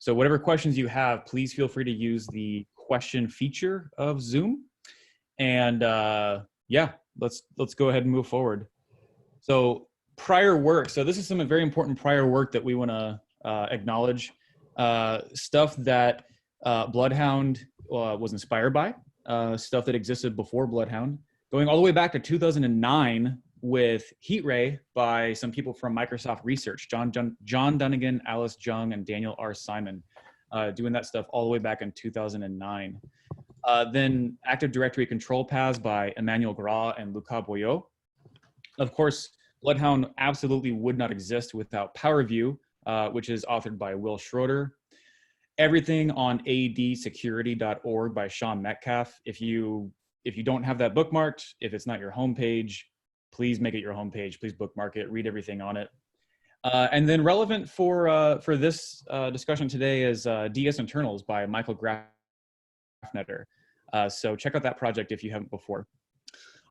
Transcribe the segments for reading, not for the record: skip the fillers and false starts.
So whatever questions you have, please feel free to use the question feature of Zoom. And yeah, let's go ahead and move forward. So prior work. So this is some very important prior work that we want to acknowledge. Stuff that BloodHound was inspired by, stuff that existed before BloodHound, going all the way back to 2009 with HeatRay by some people from Microsoft Research, John Dunnigan, Alice Jung, and Daniel R. Simon, doing that stuff all the way back in 2009. Then Active Directory control paths by Emmanuel Gras and Luca Boyot. Of course, BloodHound absolutely would not exist without PowerView, which is authored by Will Schroeder. Everything on adsecurity.org by Sean Metcalf. If you don't have that bookmarked, if it's not your homepage, please make it your homepage. Please bookmark it. Read everything on it. And then relevant for this discussion today is DS Internals by Michael Grafnetter. So check out that project if you haven't before.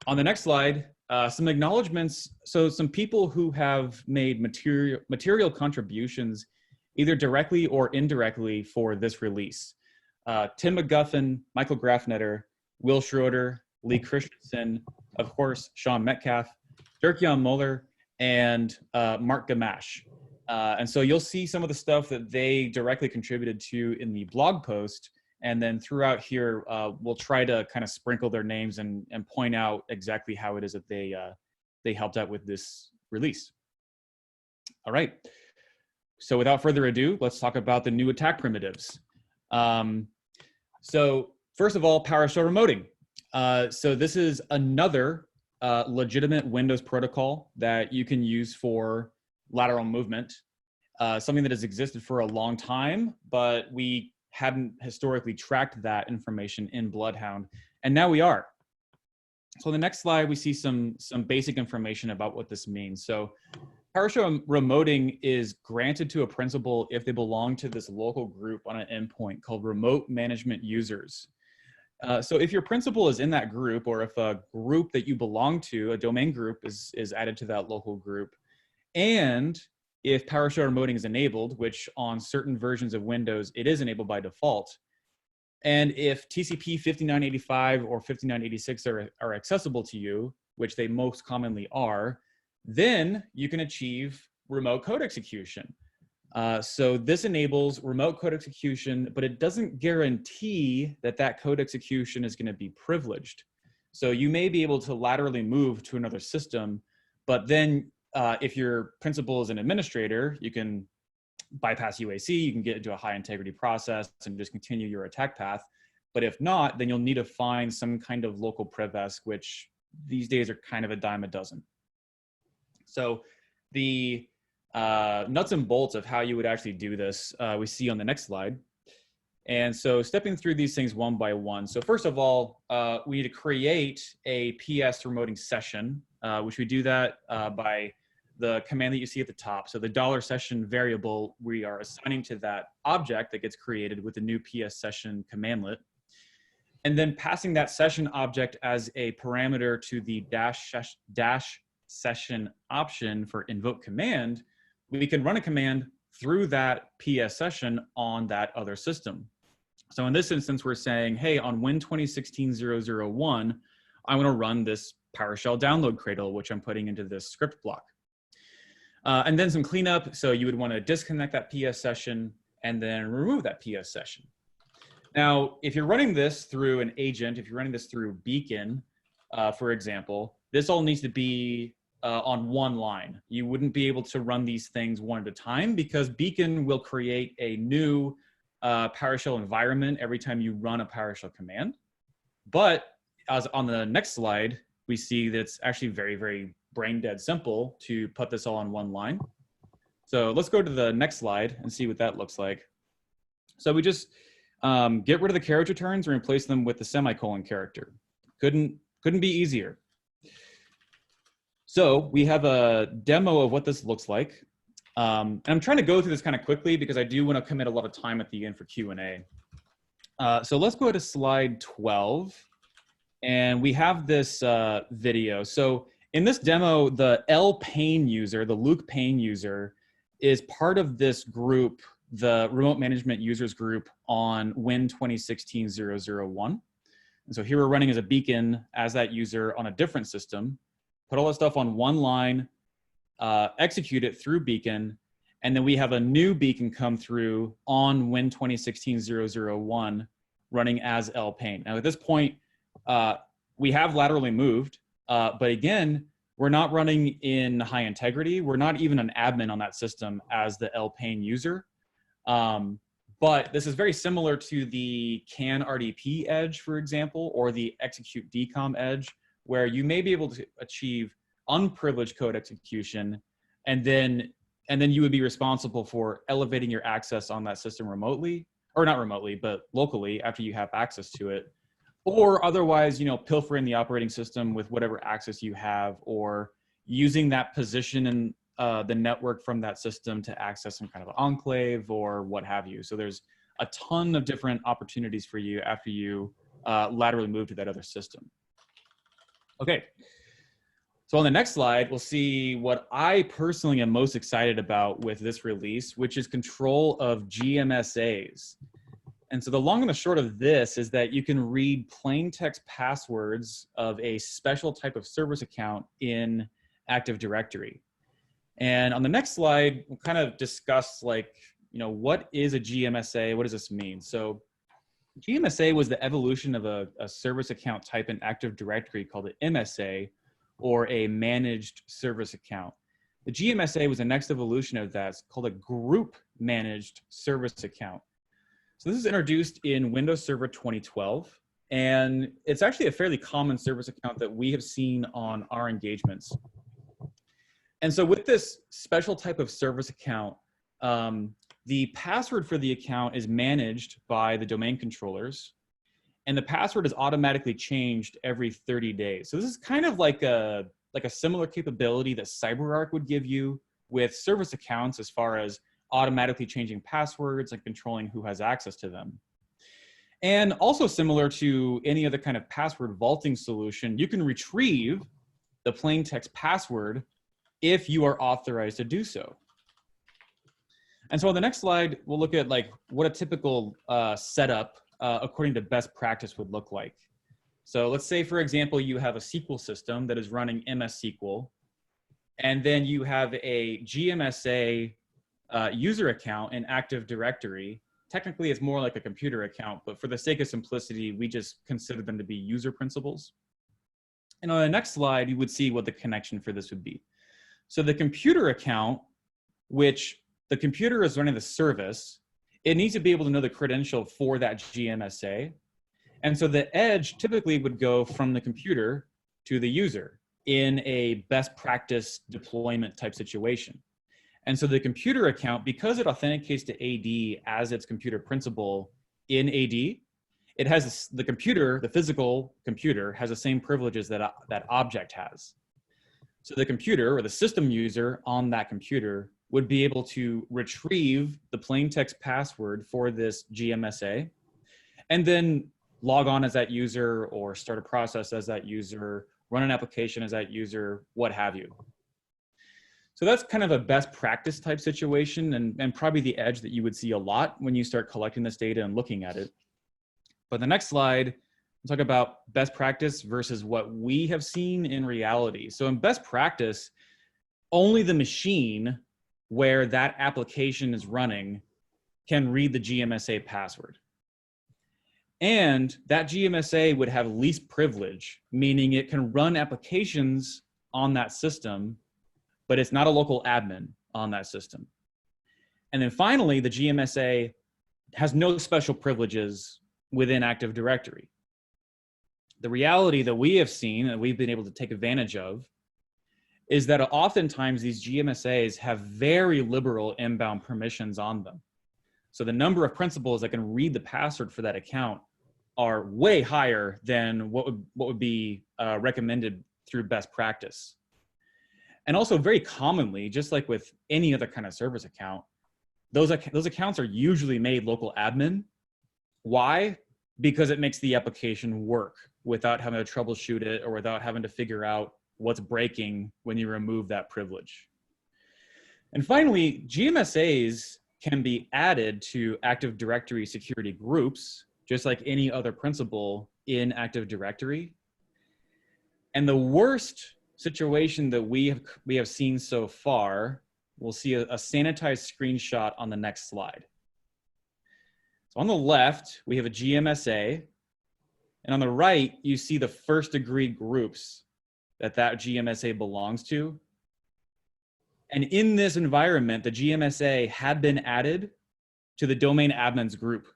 On the next slide, some acknowledgements. So some people who have made material contributions, either directly or indirectly, for this release. Tim McGuffin, Michael Grafnetter, Will Schroeder, Lee Christensen, of course, Sean Metcalf, Dirk-Jan Muller, and Mark Gamache. And so you'll see some of the stuff that they directly contributed to in the blog post. And then throughout here, we'll try to kind of sprinkle their names and point out exactly how it is that they helped out with this release. All right. So without further ado, let's talk about the new attack primitives. So first of all, Powershell Remoting. So this is another legitimate Windows protocol that you can use for lateral movement, something that has existed for a long time, but we hadn't historically tracked that information in BloodHound, and now we are. So on the next slide, we see some basic information about what this means. So Powershell Remoting is granted to a principal if they belong to this local group on an endpoint called Remote Management Users. So if your principal is in that group, or if a group that you belong to, a domain group, is added to that local group, and if Powershell Remoting is enabled, which on certain versions of Windows, it is enabled by default, and if TCP 5985 or 5986 are accessible to you, which they most commonly are, then you can achieve remote code execution. So this enables remote code execution, but it doesn't guarantee that that code execution is going to be privileged. So you may be able to laterally move to another system, but then if your principal is an administrator, you can bypass UAC, you can get into a high integrity process and just continue your attack path. But if not, then you'll need to find some kind of local privesc, which these days are kind of a dime a dozen. So the nuts and bolts of how you would actually do this, we see on the next slide. And so stepping through these things one by one. So first of all, we need to create a PS remoting session, which we do that by the command that you see at the top. So the $session variable, we are assigning to that object that gets created with the new PS session commandlet. And then passing that session object as a parameter to the dash session option for invoke command, we can run a command through that PS session on that other system. So in this instance, we're saying, hey, on Win 2016-001, I want to run this PowerShell download cradle, which I'm putting into this script block. And then some cleanup. So you would want to disconnect that PS session and then remove that PS session. Now, if you're running this through an agent, if you're running this through Beacon, for example, this all needs to be on one line. You wouldn't be able to run these things one at a time because Beacon will create a new PowerShell environment every time you run a PowerShell command. But as on the next slide, we see that it's actually very, very brain dead simple to put this all on one line. So let's go to the next slide and see what that looks like. So we just get rid of the carriage returns and replace them with the semicolon character. Couldn't be easier. So we have a demo of what this looks like. And I'm trying to go through this kind of quickly because I do want to commit a lot of time at the end for Q&A. So let's go to slide 12. And we have this video. So in this demo, the L Payne user, the Luke Payne user, is part of this group the remote management users group on Win 2016-001. And so here we're running as a beacon as that user on a different system, put all that stuff on one line, execute it through beacon, and then we have a new beacon come through on Win 2016-001 running as lpane. Now at this point, we have laterally moved, but again, we're not running in high integrity. We're not even an admin on that system as the lpane user. But this is very similar to the can RDP edge, for example, or the execute decom edge, where you may be able to achieve unprivileged code execution, and then you would be responsible for elevating your access on that system remotely, or not remotely, but locally after you have access to it, or otherwise, pilfering the operating system with whatever access you have, or using that position in the network from that system to access some kind of an enclave or what have you. So there's a ton of different opportunities for you after you laterally move to that other system. Okay. So on the next slide, we'll see what I personally am most excited about with this release, which is control of Gmsas. And so the long and the short of this is that you can read plain text passwords of a special type of service account in Active Directory. And on the next slide, we'll kind of discuss what is a Gmsa? What does this mean? So Gmsa was the evolution of a service account type in Active Directory called an MSA, or a managed service account. The Gmsa was the next evolution of that. It's called a group managed service account. So this is introduced in Windows Server 2012, and it's actually a fairly common service account that we have seen on our engagements. And so with this special type of service account, the password for the account is managed by the domain controllers, and the password is automatically changed every 30 days. So this is kind of like a similar capability that CyberArk would give you with service accounts, as far as automatically changing passwords and controlling who has access to them. And also similar to any other kind of password vaulting solution, you can retrieve the plain text password if you are authorized to do so. And so on the next slide, we'll look at what a typical setup according to best practice would look like. So let's say, for example, you have a SQL system that is running MS SQL, and then you have a Gmsa user account in Active Directory. Technically, it's more like a computer account, but for the sake of simplicity, we just consider them to be user principals. And on the next slide, you would see what the connection for this would be. So the computer account, which the computer is running the service, it needs to be able to know the credential for that Gmsa. And so the edge typically would go from the computer to the user in a best practice deployment type situation. And so the computer account, because it authenticates to AD as its computer principal in AD, it has the computer, the physical computer, has the same privileges that that object has. So the computer, or the system user on that computer, would be able to retrieve the plain text password for this Gmsa, and then log on as that user, or start a process as that user, run an application as that user, what have you. So that's kind of a best practice type situation, and probably the edge that you would see a lot when you start collecting this data and looking at it. But the next slide, we'll talk about best practice versus what we have seen in reality. So in best practice, only the machine where that application is running can read the Gmsa password. And that Gmsa would have least privilege, meaning it can run applications on that system, but it's not a local admin on that system. And then finally, the Gmsa has no special privileges within Active Directory. The reality that we have seen and we've been able to take advantage of is that oftentimes these Gmsas have very liberal inbound permissions on them. So the number of principals that can read the password for that account are way higher than what would be recommended through best practice. And also very commonly, just like with any other kind of service account, those accounts are usually made local admin. Why? Because it makes the application work without having to troubleshoot it, or without having to figure out what's breaking when you remove that privilege. And finally, Gmsas can be added to Active Directory security groups, just like any other principal in Active Directory. And the worst situation that we have seen so far, we'll see a sanitized screenshot on the next slide. So on the left, we have a Gmsa, and on the right, you see the first degree groups that Gmsa belongs to. And in this environment, the Gmsa had been added to the domain admins group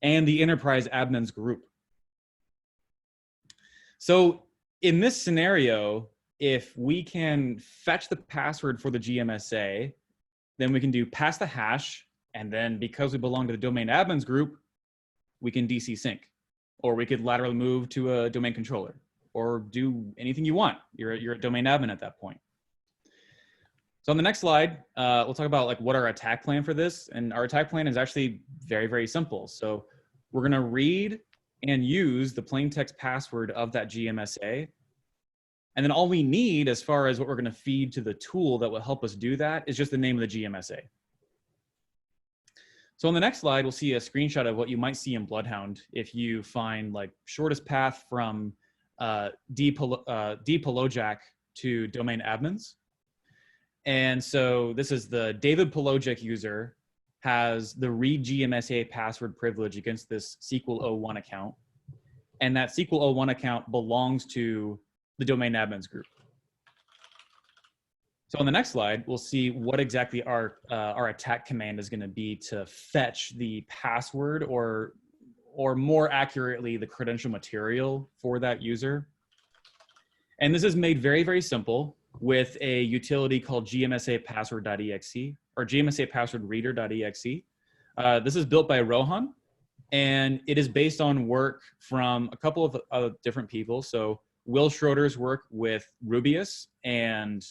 and the enterprise admins group. So in this scenario, if we can fetch the password for the Gmsa, then we can do pass the hash, and then because we belong to the domain admins group, we can DC sync, or we could laterally move to a domain controller, or do anything you want. You're a domain admin at that point. So on the next slide, we'll talk about like what our attack plan for this, and our attack plan is actually very, very simple. So we're gonna read and use the plain text password of that Gmsa. And then all we need as far as what we're gonna feed to the tool that will help us do that is just the name of the Gmsa. So on the next slide, we'll see a screenshot of what you might see in BloodHound if you find like shortest path from dpolojack to domain admins. And so this is the David Polojac user has the read Gmsa password privilege against this SQL01 account. And that SQL01 account belongs to the domain admins group. So on the next slide, we'll see what exactly our attack command is gonna be to fetch the password or more accurately, the credential material for that user. And this is made very, very simple with a utility called Gmsa password.exe or Gmsa password reader.exe. This is built by Rohan, and it is based on work from a couple of different people. So Will Schroeder's work with Rubius and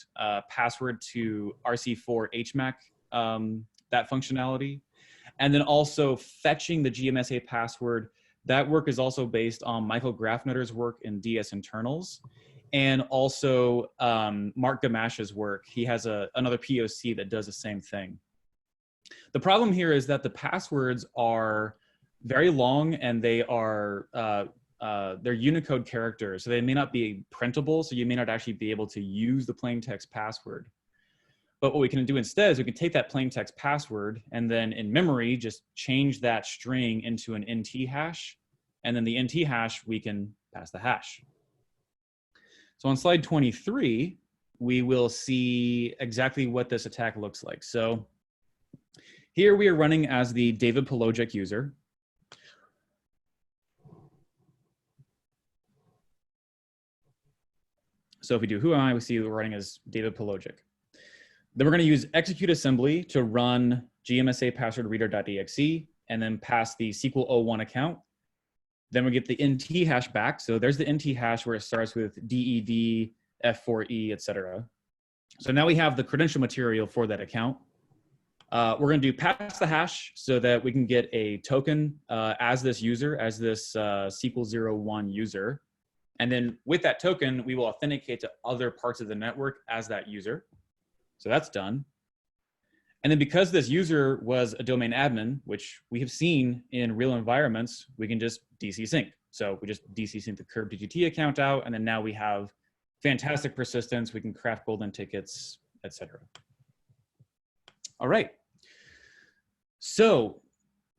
password to RC4 HMAC, that functionality. And then also fetching the Gmsa password. That work is also based on Michael Grafnutter's work in DS internals. And also Mark Gamash's work. He has another POC that does the same thing. The problem here is that the passwords are very long and they are they're Unicode characters, so they may not be printable, so you may not actually be able to use the plain text password. But what we can do instead is we can take that plain text password and then in memory just change that string into an NT hash, and then the NT hash we can pass the hash. So on slide 23, we will see exactly what this attack looks like. So here we are running as the David Polojac user. So if we do who am I, we see we're running as David Polojac. Then we're gonna use execute assembly to run Gmsa password reader.exe and then pass the SQL01 account. Then we get the NT hash back. So there's the NT hash where it starts with DED, F4E, etc. So now we have the credential material for that account. We're going to do pass the hash so that we can get a token as this user, as this SQL01 user. And then with that token, we will authenticate to other parts of the network as that user. So that's done. And then because this user was a domain admin, which we have seen in real environments, we can just DC sync. So we just DC sync the curb DGT account out, and then now we have fantastic persistence. We can craft golden tickets, etc. All right. So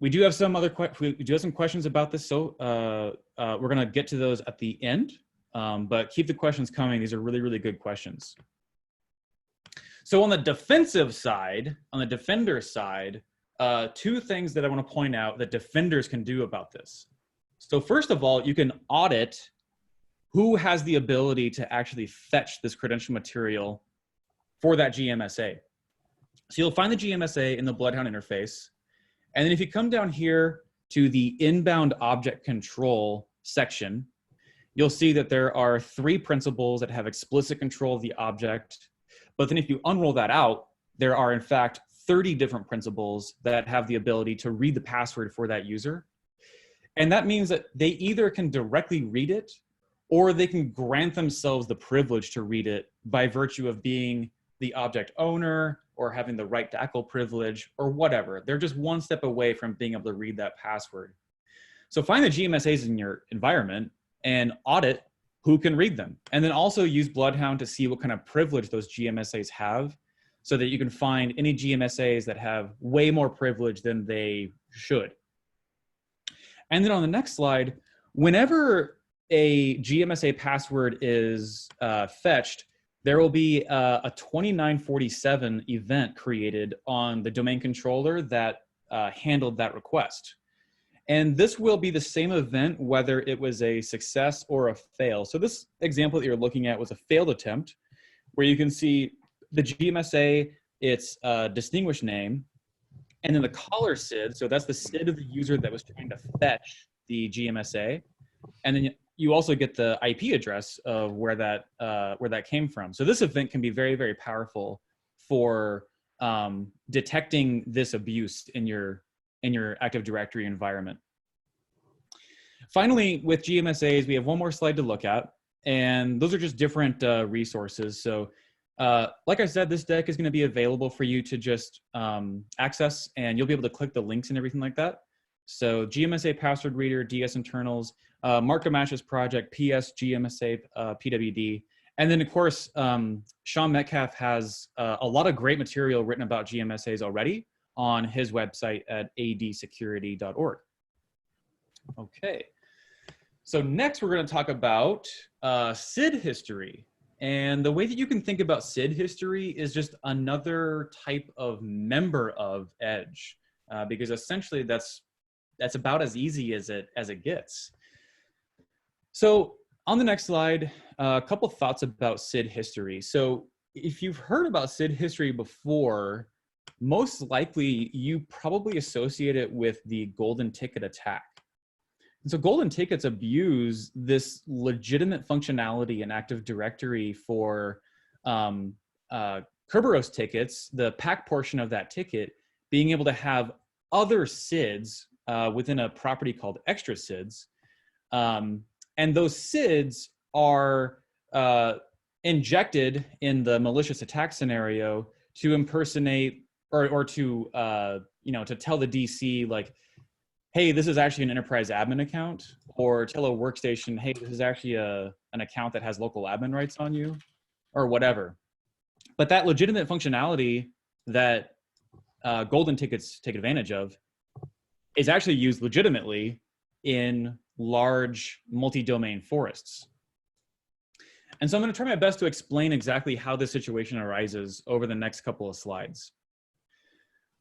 we do have some questions about this. So we're going to get to those at the end, but keep the questions coming. These are really, really good questions. So on the defensive side, on the defender side, two things that I want to point out that defenders can do about this. So first of all, you can audit who has the ability to actually fetch this credential material for that Gmsa. So you'll find the Gmsa in the BloodHound interface. And then if you come down here to the inbound object control section, you'll see that there are 3 principals that have explicit control of the object. But then if you unroll that out, there are in fact 30 different principals that have the ability to read the password for that user. And that means that they either can directly read it or they can grant themselves the privilege to read it by virtue of being the object owner, or having the right DACL privilege or whatever. They're just one step away from being able to read that password. So find the GMSAs in your environment and audit who can read them. And then also use BloodHound to see what kind of privilege those GMSAs have so that you can find any GMSAs that have way more privilege than they should. And then on the next slide, whenever a GMSA password is fetched, there will be a 2947 event created on the domain controller that handled that request. And this will be the same event whether it was a success or a fail. So this example that you're looking at was a failed attempt, where you can see the GMSA, its distinguished name, and then the caller SID. So that's the SID of the user that was trying to fetch the GMSA. And then you also get the IP address of where that came from. So this event can be very, very powerful for detecting this abuse in your Active Directory environment. Finally, with GMSAs, we have one more slide to look at, and those are just different resources. So like I said, this deck is going to be available for you to just access, and you'll be able to click the links and everything like that. So GMSA password reader, DS internals, Mark Gamash's project, PS, GMSA, PWD. And then of course, Sean Metcalf has a lot of great material written about GMSAs already on his website at adsecurity.org. Okay, so next we're going to talk about Sid history. And the way that you can think about Sid history is just another type of member of Edge, because essentially that's about as easy as it gets. So on the next slide, a couple thoughts about Sid history. So if you've heard about Sid history before, most likely you probably associate it with the golden ticket attack. And so golden tickets abuse this legitimate functionality in Active Directory for Kerberos tickets, the pack portion of that ticket, being able to have other SIDs within a property called extra SIDs. And those SIDs are injected in the malicious attack scenario to impersonate or to to tell the DC, like, hey, this is actually an enterprise admin account, or tell a workstation, hey, this is actually an account that has local admin rights on you, or whatever. But that legitimate functionality that golden tickets take advantage of is actually used legitimately in large multi-domain forests. And so I'm going to try my best to explain exactly how this situation arises over the next couple of slides.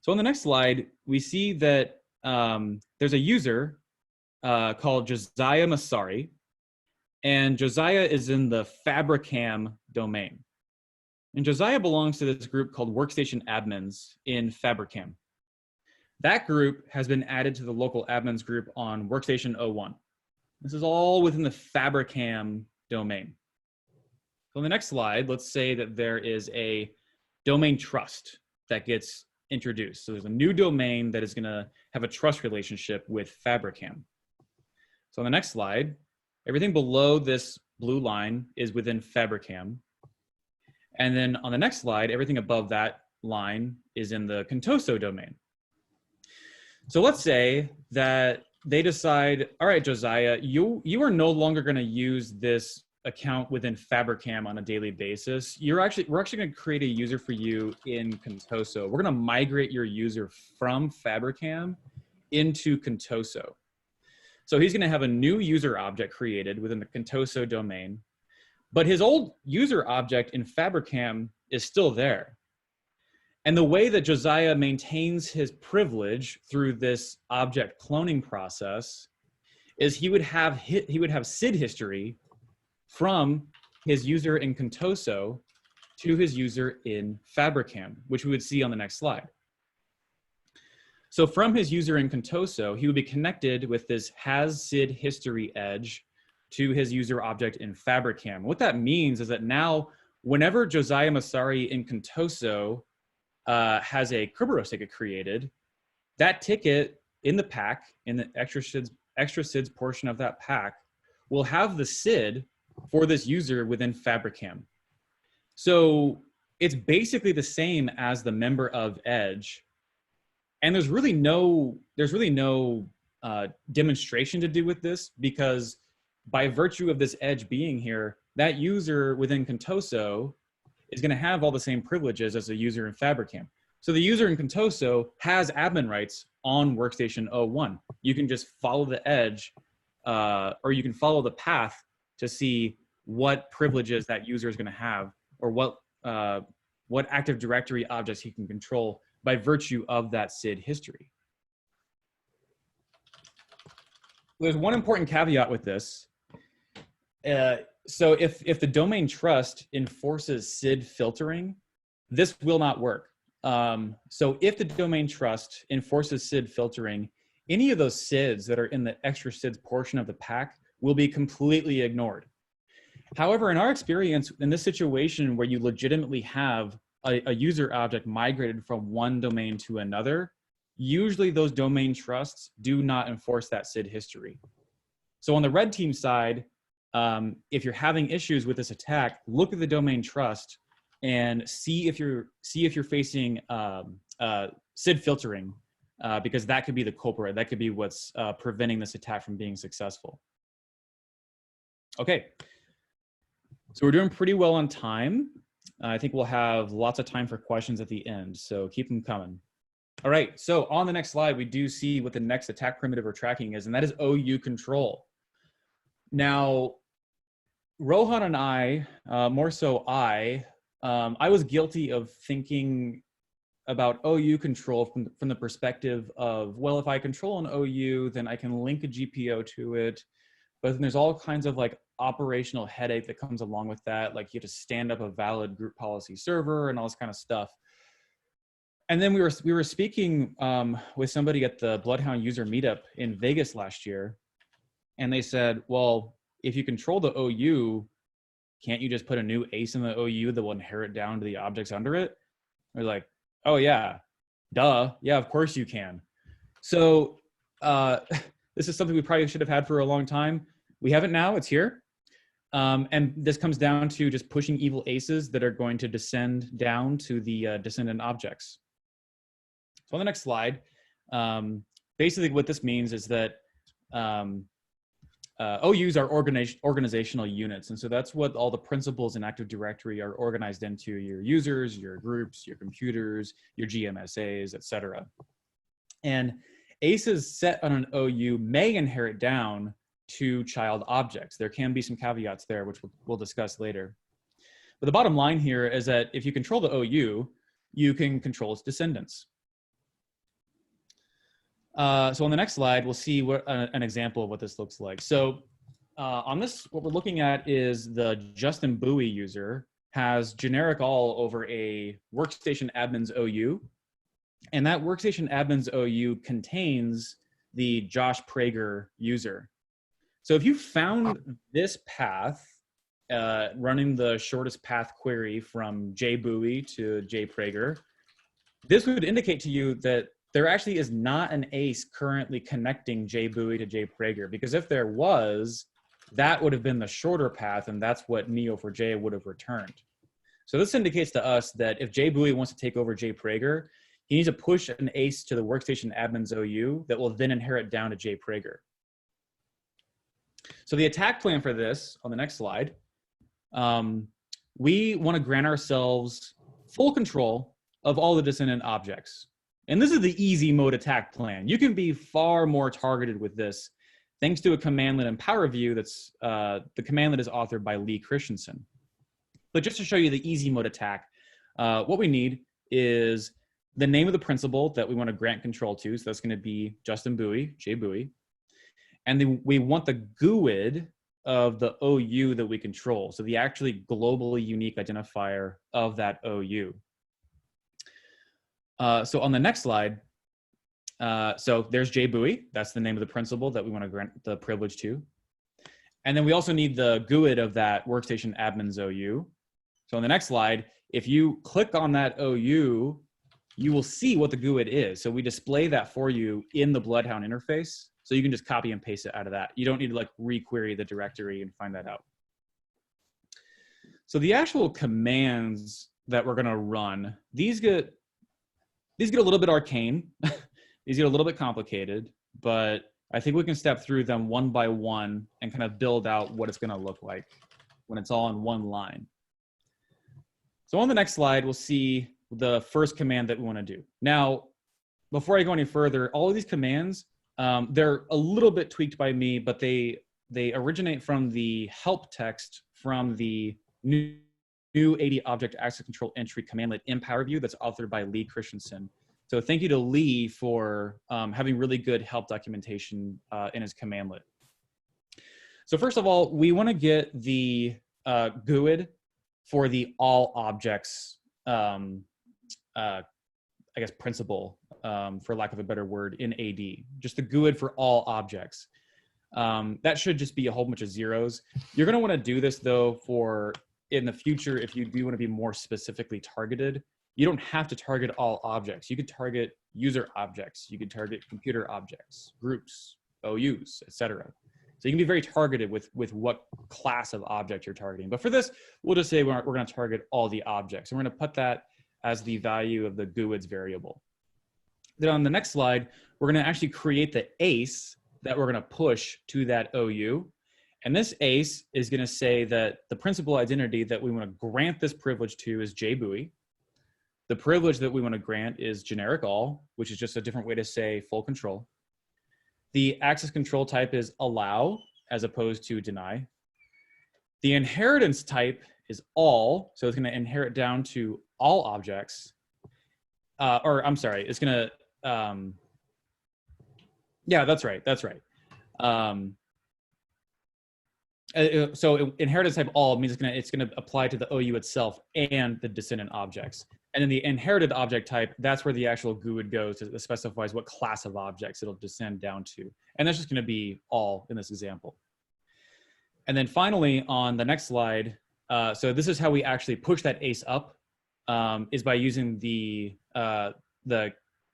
So on the next slide, we see that there's a user called Josiah Masari, and Josiah is in the Fabricam domain. And Josiah belongs to this group called Workstation Admins in Fabricam. That group has been added to the local admins group on Workstation 01. This is all within the Fabricam domain. So on the next slide, let's say that there is a domain trust that gets introduced. So there's a new domain that is going to have a trust relationship with Fabricam. So on the next slide, everything below this blue line is within Fabricam. And then on the next slide, everything above that line is in the Contoso domain. So let's say that they decide, all right, Josiah, you are no longer going to use this account within Fabricam on a daily basis. We're actually going to create a user for you in Contoso. We're going to migrate your user from Fabricam into Contoso. So he's going to have a new user object created within the Contoso domain, but his old user object in Fabricam is still there. And the way that Josiah maintains his privilege through this object cloning process is he would have SID history from his user in Contoso to his user in Fabricam, which we would see on the next slide. So from his user in Contoso, he would be connected with this has SID history edge to his user object in Fabricam. What that means is that now, whenever Josiah Masari in Contoso has a Kerberos ticket created, that ticket in the pack, in the extra SIDs portion of that pack, will have the SID for this user within Fabricam. So it's basically the same as the member of Edge. And there's really no demonstration to do with this, because by virtue of this Edge being here, that user within Contoso is going to have all the same privileges as a user in Fabricam. So the user in Contoso has admin rights on workstation 01. You can just follow the Edge, or you can follow the path to see what privileges that user is going to have, or what Active Directory objects he can control by virtue of that Sid history. There's one important caveat with this. So if the domain trust enforces Sid filtering, this will not work. So if the domain trust enforces Sid filtering, any of those SIDs that are in the extra SIDs portion of the pack will be completely ignored. However, in our experience, in this situation where you legitimately have a user object migrated from one domain to another, usually those domain trusts do not enforce that Sid history. So on the red team side, if you're having issues with this attack, look at the domain trust and see if you're facing Sid filtering, because that could be the culprit. That could be what's preventing this attack from being successful. Okay, so we're doing pretty well on time. I think we'll have lots of time for questions at the end, so keep them coming. All right, so on the next slide, we do see what the next attack primitive we're tracking is, and that is OU control. Now, Rohan and I, more so I was guilty of thinking about OU control from the perspective of, well, if I control an OU, then I can link a GPO to it, but then there's all kinds of like operational headache that comes along with that. Like you have to stand up a valid group policy server and all this kind of stuff. And then we were speaking with somebody at the BloodHound user meetup in Vegas last year, and they said, well, if you control the OU, can't you just put a new ace in the OU that will inherit down to the objects under it? We're like, oh yeah, duh, yeah, of course you can. So this is something we probably should have had for a long time. We have it now, it's here. And this comes down to just pushing evil aces that are going to descend down to the descendant objects. So on the next slide, basically what this means is that OUs are organizational units. And so that's what all the principals in Active Directory are organized into: your users, your groups, your computers, your Gmsas, etc. And aces set on an OU may inherit down to child objects. There can be some caveats there, which we'll discuss later. But the bottom line here is that if you control the OU, you can control its descendants. So on the next slide, we'll see what, an example of what this looks like. So on this, what we're looking at is the Justin Bowie user has generic all over a workstation admin's OU. And that workstation admin's OU contains the Josh Prager user. So if you found this path, running the shortest path query from jBowie to jPrager, this would indicate to you that there actually is not an ace currently connecting jBowie to jPrager, because if there was, that would have been the shorter path, and that's what Neo4j would have returned. So this indicates to us that if jBowie wants to take over jPrager, he needs to push an ace to the workstation admin's OU that will then inherit down to jPrager. So the attack plan for this, on the next slide, we want to grant ourselves full control of all the descendant objects. And this is the easy mode attack plan. You can be far more targeted with this, thanks to a commandlet in PowerView that's the commandlet is authored by Lee Christensen. But just to show you the easy mode attack, what we need is the name of the principal that we want to grant control to. So that's going to be Justin Bowie, jBowie. And then we want the GUID of the OU that we control. So the actually globally unique identifier of that OU. So on the next slide, so there's jBowie. That's the name of the principal that we want to grant the privilege to. And then we also need the GUID of that workstation admin's OU. So on the next slide, if you click on that OU, you will see what the GUID is. So we display that for you in the BloodHound interface. So you can just copy and paste it out of that. You don't need to like re-query the directory and find that out. So the actual commands that we're going to run, these get a little bit arcane. These get a little bit complicated, but I think we can step through them one by one and kind of build out what it's going to look like when it's all in one line. So on the next slide, we'll see the first command that we want to do. Now, before I go any further, all of these commands, they're a little bit tweaked by me, but they originate from the help text from the new AD object access control entry commandlet in PowerView that's authored by Lee Christensen. So thank you to Lee for having really good help documentation in his commandlet. So first of all, we want to get the GUID for the all objects, I guess, principle, for lack of a better word, in AD. Just the GUID for all objects. That should just be a whole bunch of zeros. You're going to want to do this, though, for in the future, if you do want to be more specifically targeted. You don't have to target all objects. You could target user objects. You could target computer objects, groups, OUs, etc. So you can be very targeted with what class of object you're targeting. But for this, we'll just say we're going to target all the objects. And we're going to put that as the value of the GUIDs variable. Then on the next slide, we're going to actually create the ACE that we're going to push to that OU. And this ACE is going to say that the principal identity that we want to grant this privilege to is JBUI. The privilege that we want to grant is generic all, which is just a different way to say full control. The access control type is allow as opposed to deny. The inheritance type is all, so it's going to inherit down to all objects. Or I'm sorry, it's going to, yeah, that's right. So inheritance type all means it's going to apply to the OU itself and the descendant objects. And then the inherited object type, that's where the actual GUID goes. It specifies what class of objects it'll descend down to. And that's just going to be all in this example. And then finally, on the next slide, so this is how we actually push that ACE up, is by using the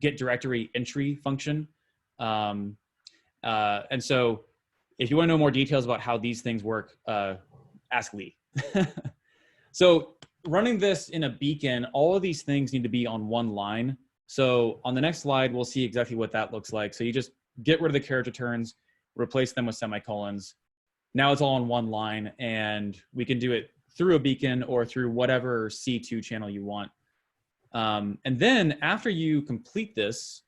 get directory entry function. And so if you want to know more details about how these things work, ask Lee. So running this in a beacon, all of these things need to be on one line. So on the next slide, we'll see exactly what that looks like. So you just get rid of the character turns, replace them with semicolons. Now it's all on one line, and we can do it through a beacon or through whatever C2 channel you want. And then after you complete this,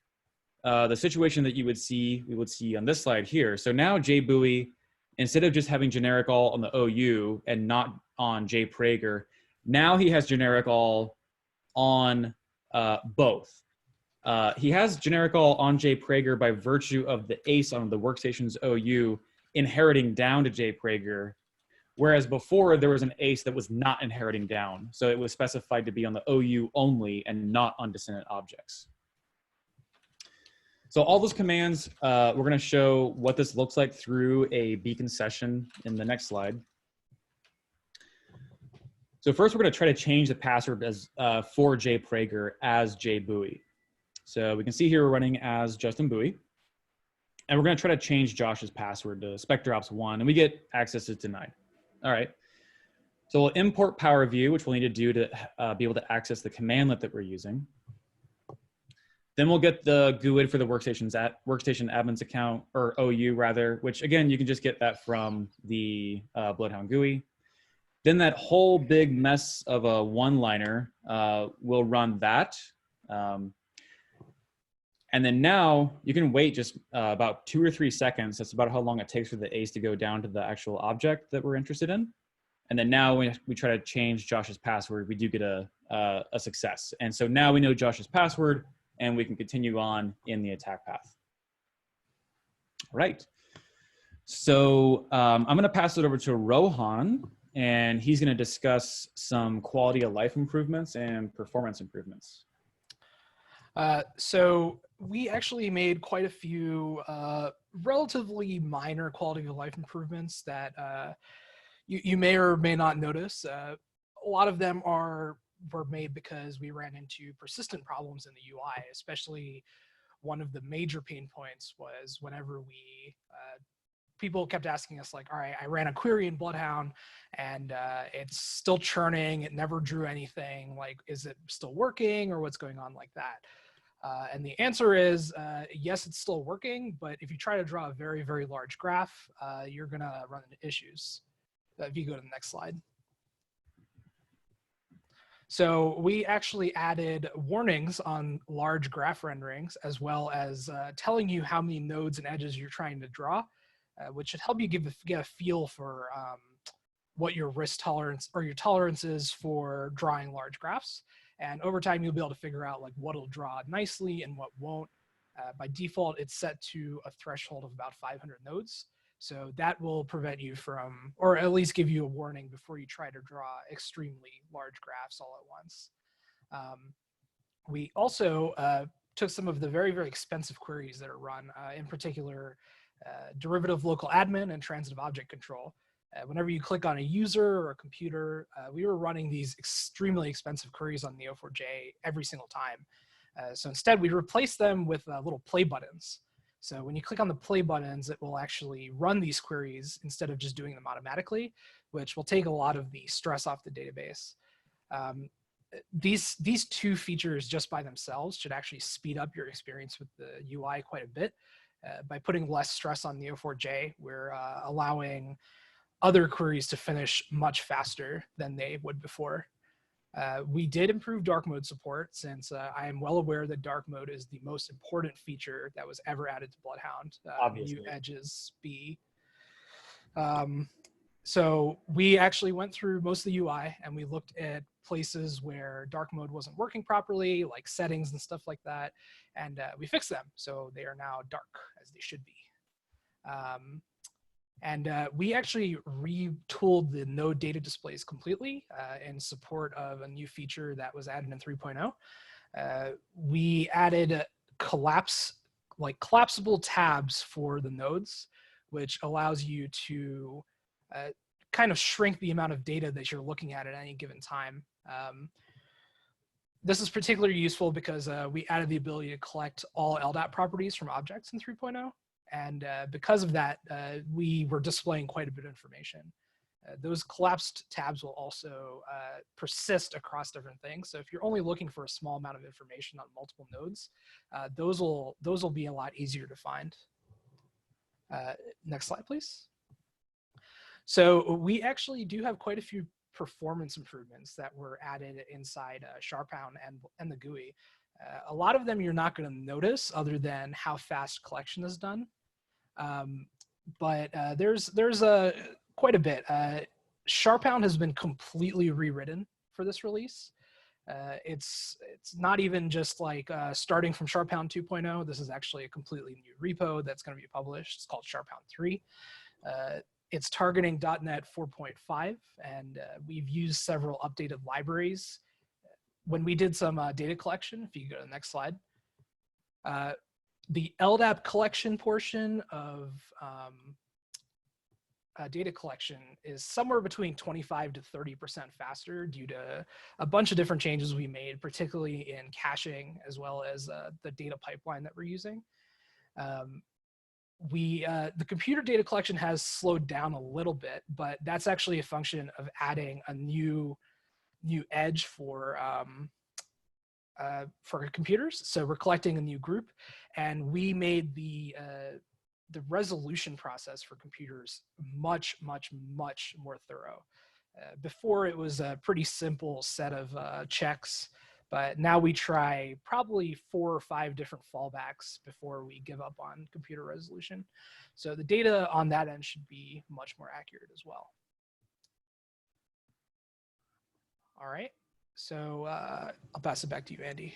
the situation that you would see, we would see on this slide here. So now JBUI, instead of just having generic all on the OU and not on JPrager, now he has generic all on both. He has generic all on JPrager by virtue of the ACE on the workstation's OU inheriting down to JPrager, whereas before there was an ACE that was not inheriting down. So it was specified to be on the OU only and not on descendant objects. So all those commands, we're going to show what this looks like through a beacon session in the next slide. So first, we're going to try to change the password as for JPrager as JBUI. So we can see here we're running as Justin Bowie. And we're going to try to change Josh's password to spectrops1, and we get access is denied. All right. So we'll import PowerView, which we'll need to do to be able to access the commandlet that we're using. Then we'll get the GUID for the workstation admin's account, or OU rather, which again, you can just get that from the BloodHound GUI. Then that whole big mess of a one-liner, will run that. And then now you can wait just about 2 or 3 seconds. That's about how long it takes for the ACE to go down to the actual object that we're interested in. And then now when we try to change Josh's password, we do get a success. And so now we know Josh's password, and we can continue on in the attack path. All right. So I'm going to pass it over to Rohan, and he's going to discuss some quality of life improvements and performance improvements. So we actually made quite a few relatively minor quality of life improvements that you may or may not notice. A lot of them were made because we ran into persistent problems in the UI, especially one of the major pain points was whenever we people kept asking us like, all right, I ran a query in BloodHound and it's still churning. It never drew anything. Like, is it still working or what's going on like that? And the answer is, yes, it's still working, but if you try to draw a very, very large graph, you're gonna run into issues. If you go to the next slide. So we actually added warnings on large graph renderings, as well as telling you how many nodes and edges you're trying to draw, which should help you get a feel for what your risk tolerance or your tolerance is for drawing large graphs. And over time, you'll be able to figure out like what'll draw nicely and what won't. By default, it's set to a threshold of about 500 nodes. So that will prevent you from, or at least give you a warning before you try to draw extremely large graphs all at once. We also took some of the very, very expensive queries that are run, in particular, derivative local admin and transitive object control. Whenever you click on a user or a computer, we were running these extremely expensive queries on Neo4j every single time. So instead, we replaced them with little play buttons. So when you click on the play buttons, it will actually run these queries instead of just doing them automatically, which will take a lot of the stress off the database. These two features just by themselves should actually speed up your experience with the UI quite a bit. By putting less stress on Neo4j, we're allowing other queries to finish much faster than they would before. We did improve dark mode support, since I am well aware that dark mode is the most important feature that was ever added to BloodHound. Obviously. New edges, B. So we actually went through most of the UI and we looked at places where dark mode wasn't working properly, like settings and stuff like that. And we fixed them. So they are now dark, as they should be. We actually retooled the node data displays completely in support of a new feature that was added in 3.0. We added collapsible tabs for the nodes, which allows you to kind of shrink the amount of data that you're looking at any given time. This is particularly useful because we added the ability to collect all Ldap properties from objects in 3.0. And because of that, we were displaying quite a bit of information. Those collapsed tabs will also persist across different things. So if you're only looking for a small amount of information on multiple nodes, those will be a lot easier to find. Next slide, please. So we actually do have quite a few performance improvements that were added inside SharpHound and the GUI. A lot of them you're not going to notice other than how fast collection is done. But there's quite a bit. SharpHound has been completely rewritten for this release. It's not even just like starting from SharpHound 2.0. This is actually a completely new repo that's going to be published. It's called SharpHound 3. It's targeting .NET 4.5, and we've used several updated libraries. When we did some data collection, if you go to the next slide, the Ldap Collection portion of data collection is somewhere between 25 to 30% faster due to a bunch of different changes we made, particularly in caching, as well as the data pipeline that we're using. The computer data collection has slowed down a little bit, but that's actually a function of adding a new edge for computers. So we're collecting a new group, and we made the resolution process for computers much more thorough. Before it was a pretty simple set of checks, but now we try probably 4 or 5 different fallbacks before we give up on computer resolution. So the data on that end should be much more accurate as well. All right, so I'll pass it back to you, Andy.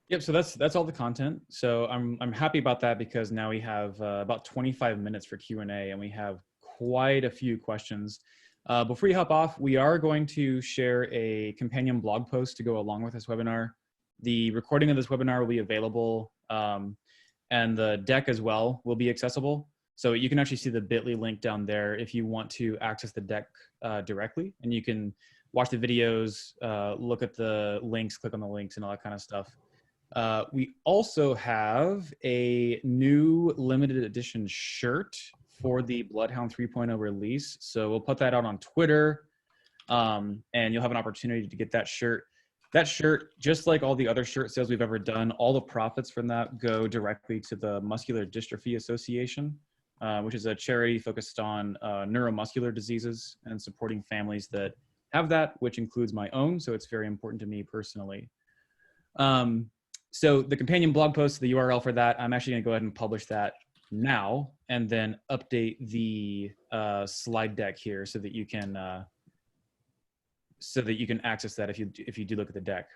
Yep, so that's all the content. So I'm happy about that because now we have about 25 minutes for Q&A, and we have quite a few questions. Before you hop off, we are going to share a companion blog post to go along with this webinar. The recording of this webinar will be available, and the deck as well will be accessible. So you can actually see the bit.ly link down there if you want to access the deck directly, and you can watch the videos, look at the links, click on the links, and all that kind of stuff. We also have a new limited edition shirt for the BloodHound 3.0 release. So we'll put that out on Twitter, and you'll have an opportunity to get that shirt. That shirt, just like all the other shirt sales we've ever done, all the profits from that go directly to the Muscular Dystrophy Association, which is a charity focused on neuromuscular diseases and supporting families that have that, which includes my own. So it's very important to me personally. So the companion blog post, the URL for that, I'm actually going to go ahead and publish that now, and then update the slide deck here so that you can access that if you do look at the deck.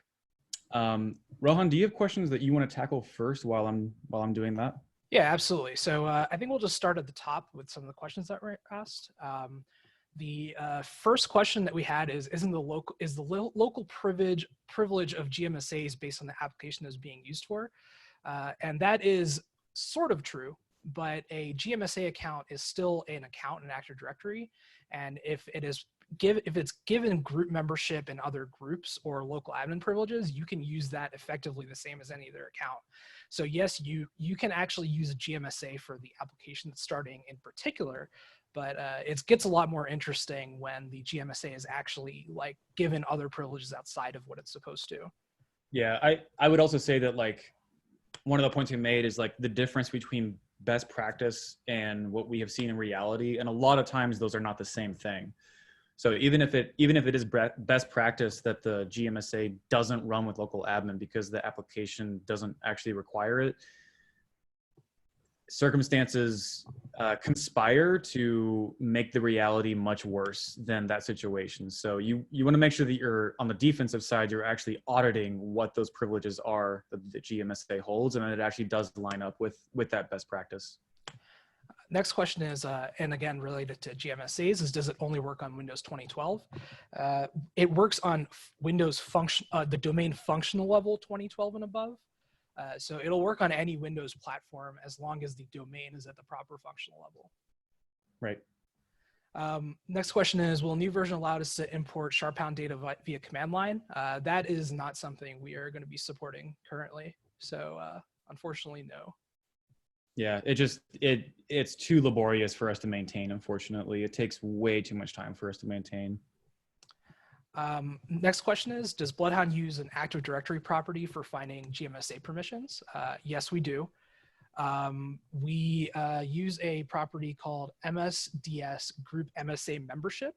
Rohan, do you have questions that you want to tackle first while I'm doing that? Yeah, absolutely. So I think we'll just start at the top with some of the questions that were asked. The first question that we had is the local privilege of GMSAs based on the application that is being used for? And that is sort of true, but a GMSA account is still an account in Active Directory, and if it's given group membership in other groups or local admin privileges, you can use that effectively the same as any other account. So yes, you can actually use a GMSA for the application that's starting in particular, but it gets a lot more interesting when the GMSA is actually like given other privileges outside of what it's supposed to. Yeah, I would also say that like one of the points we made is like the difference between best practice and what we have seen in reality, and a lot of times those are not the same thing. So even if it is best practice that the GMSA doesn't run with local admin because the application doesn't actually require it, circumstances conspire to make the reality much worse than that situation. So you want to make sure that you're on the defensive side, you're actually auditing what those privileges are that the GMSA holds, and it actually does line up with that best practice. Next question is, and again, related to GMSAs, is does it only work on Windows 2012? It works on Windows the domain functional level 2012 and above. So it'll work on any Windows platform as long as the domain is at the proper functional level. Right. Next question is, will a new version allow us to import Sharpound data via command line? That is not something we are going to be supporting currently. So unfortunately, no. Yeah, it's too laborious for us to maintain, unfortunately. It takes way too much time for us to maintain. Next question is, does BloodHound use an Active Directory property for finding GMSA permissions? Yes, we do. We use a property called MSDS Group MSA Membership,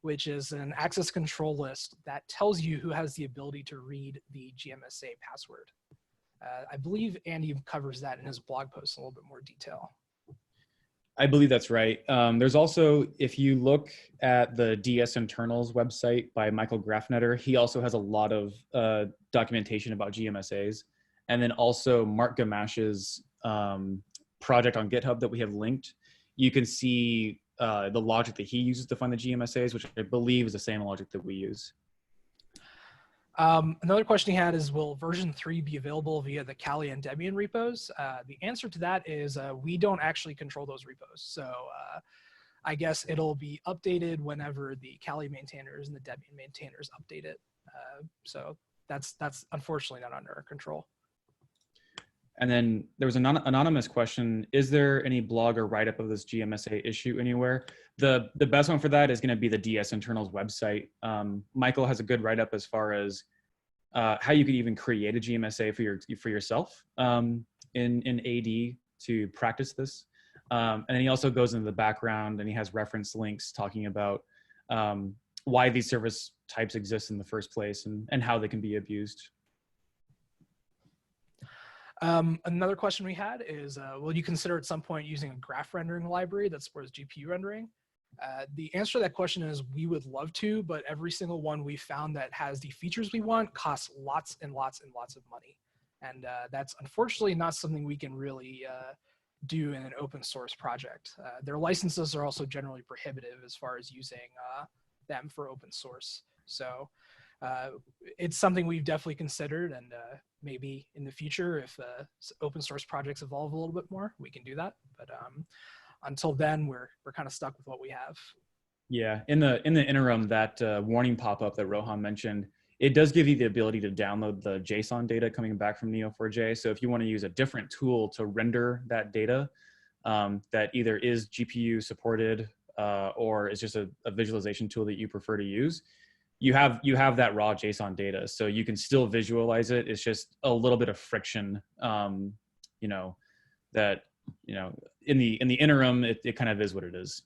which is an access control list that tells you who has the ability to read the GMSA password. I believe Andy covers that in his blog post in a little bit more detail. I believe that's right. There's also, if you look at the DS Internals website by Michael Grafnetter, he also has a lot of documentation about GMSAs. And then also Mark Gamash's project on GitHub that we have linked. You can see the logic that he uses to find the GMSAs, which I believe is the same logic that we use. Another question he had is, will version 3 be available via the Cali and Debian repos? The answer to that is we don't actually control those repos. So I guess it'll be updated whenever the Cali maintainers and the Debian maintainers update it. So that's unfortunately not under our control. And then there was an anonymous question. Is there any blog or write-up of this GMSA issue anywhere? The best one for that is going to be the DS Internals website. Michael has a good write-up as far as how you could even create a GMSA for yourself in AD to practice this. And then he also goes into the background and he has reference links talking about why these service types exist in the first place and how they can be abused. Another question we had is, will you consider at some point using a graph rendering library that supports GPU rendering? The answer to that question is we would love to, but every single one we found that has the features we want costs lots and lots and lots of money. And that's unfortunately not something we can really do in an open source project. Their licenses are also generally prohibitive as far as using them for open source. So it's something we've definitely considered, and maybe in the future, if open source projects evolve a little bit more, we can do that. But until then, we're kind of stuck with what we have. Yeah, in the interim, that warning pop-up that Rohan mentioned, it does give you the ability to download the JSON data coming back from Neo4j. So if you want to use a different tool to render that data, that either is GPU supported or is just a visualization tool that you prefer to use, you have that raw JSON data, so you can still visualize it. It's just a little bit of friction, you know, that in the interim, it kind of is what it is.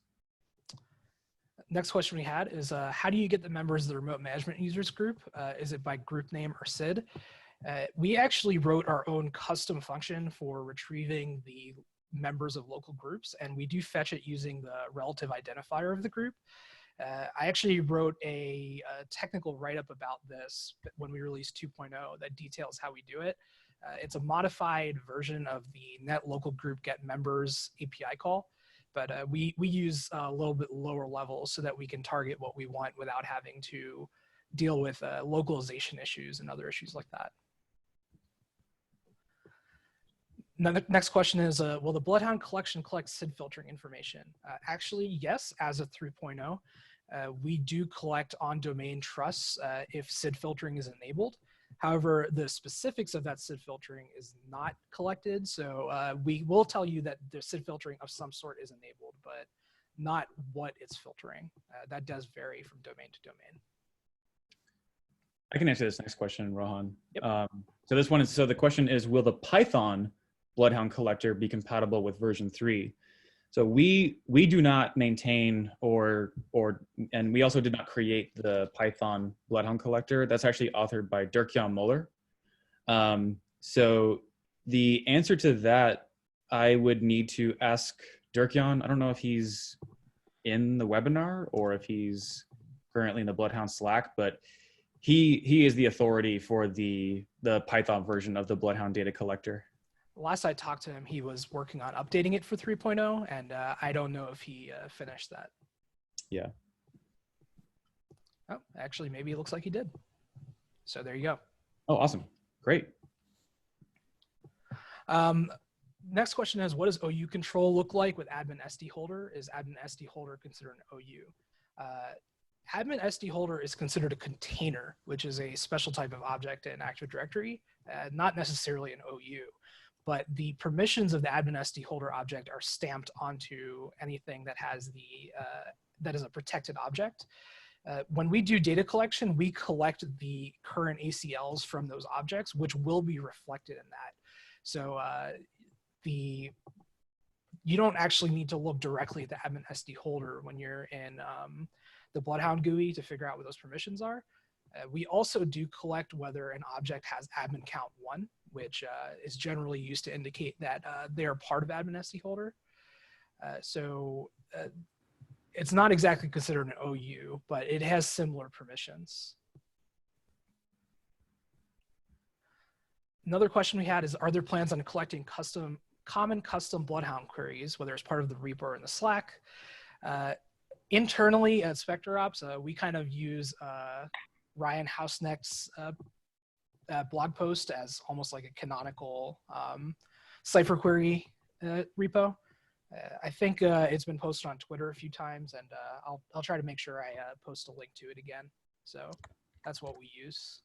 Next question we had is, how do you get the members of the remote management users group? Is it by group name or SID? We actually wrote our own custom function for retrieving the members of local groups, and we do fetch it using the relative identifier of the group. I actually wrote a technical write-up about this when we released 2.0 that details how we do it. It's a modified version of the net local group get members API call, but we use a little bit lower levels so that we can target what we want without having to deal with localization issues and other issues like that. Now, the next question is, will the BloodHound collection collect SID filtering information? Actually, yes, as of 3.0. We do collect on-domain trusts if SID filtering is enabled. However, the specifics of that SID filtering is not collected. So we will tell you that the SID filtering of some sort is enabled, but not what it's filtering. That does vary from domain to domain. I can answer this next question, Rohan. Yep. So the question is, will the Python BloodHound collector be compatible with version 3? So we do not maintain and we also did not create the Python BloodHound collector. That's actually authored by Dirk-Jan Muller. So the answer to that, I would need to ask Dirk-Jan. I don't know if he's in the webinar or if he's currently in the BloodHound Slack, but he is the authority for the Python version of the BloodHound data collector. Last I talked to him, he was working on updating it for 3.0, and I don't know if he finished that. Yeah. Oh, actually, maybe it looks like he did. So there you go. Oh, awesome. Great. Next question is, what does OU control look like with admin SD holder? Is admin SD holder considered an OU? Admin SD holder is considered a container, which is a special type of object in Active Directory, not necessarily an OU. But the permissions of the admin SD holder object are stamped onto anything that has that is a protected object. When we do data collection, we collect the current ACLs from those objects, which will be reflected in that. So you don't actually need to look directly at the admin SD holder when you're in the BloodHound GUI to figure out what those permissions are. We also do collect whether an object has admin count 1, which is generally used to indicate that they are part of admin SD holder. So it's not exactly considered an OU, but it has similar permissions. Another question we had is, are there plans on collecting common custom BloodHound queries, whether it's part of the repo or in the Slack? Internally at SpectreOps, we kind of use Ryan Hausnecht's blog post as almost like a canonical cipher query repo. I think it's been posted on Twitter a few times, and I'll try to make sure I post a link to it again. So that's what we use.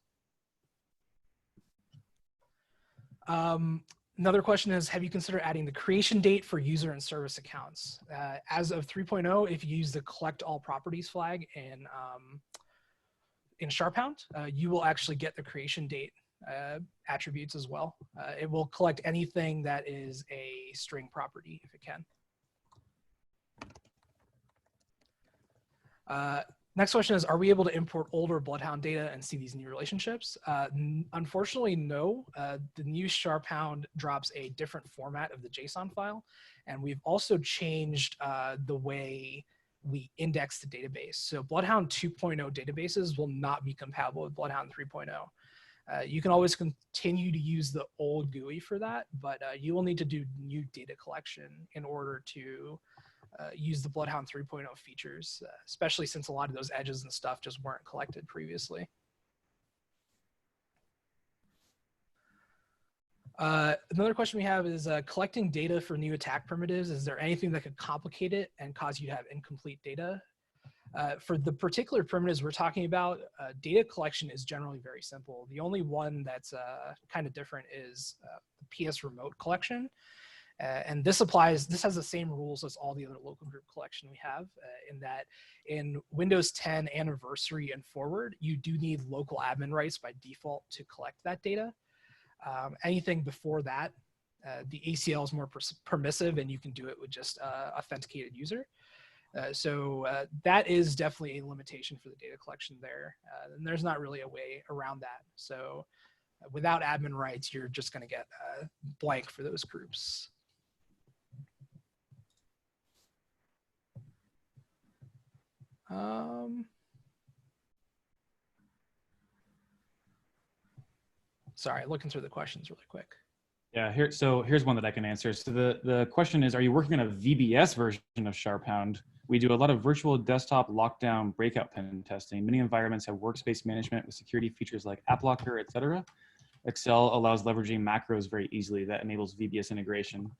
Another question is, have you considered adding the creation date for user and service accounts? As of 3.0, if you use the collect all properties flag in SharpHound, you will actually get the creation date attributes as well. It will collect anything that is a string property if it can. Next question is, are we able to import older BloodHound data and see these new relationships? Unfortunately, no. The new SharpHound drops a different format of the JSON file, and we've also changed the way we index the database. So BloodHound 2.0 databases will not be compatible with BloodHound 3.0. You can always continue to use the old GUI for that, but you will need to do new data collection in order to use the BloodHound 3.0 features, especially since a lot of those edges and stuff just weren't collected previously. Another question we have is collecting data for new attack primitives. Is there anything that could complicate it and cause you to have incomplete data? For the particular primitives we're talking about, data collection is generally very simple. The only one that's kind of different is the PS remote collection. And this applies, this has the same rules as all the other local group collection we have, in that in Windows 10 anniversary and forward, you do need local admin rights by default to collect that data. Anything before that, the ACL is more permissive, and you can do it with just authenticated user. So that is definitely a limitation for the data collection there. And there's not really a way around that. So without admin rights, you're just going to get blank for those groups. Sorry, looking through the questions really quick. Yeah, here's one that I can answer. So the question is, are you working on a VBS version of SharpHound? We do a lot of virtual desktop lockdown breakout pen testing. Many environments have workspace management with security features like app locker, etc. Excel allows leveraging macros very easily. That enables VBS integration.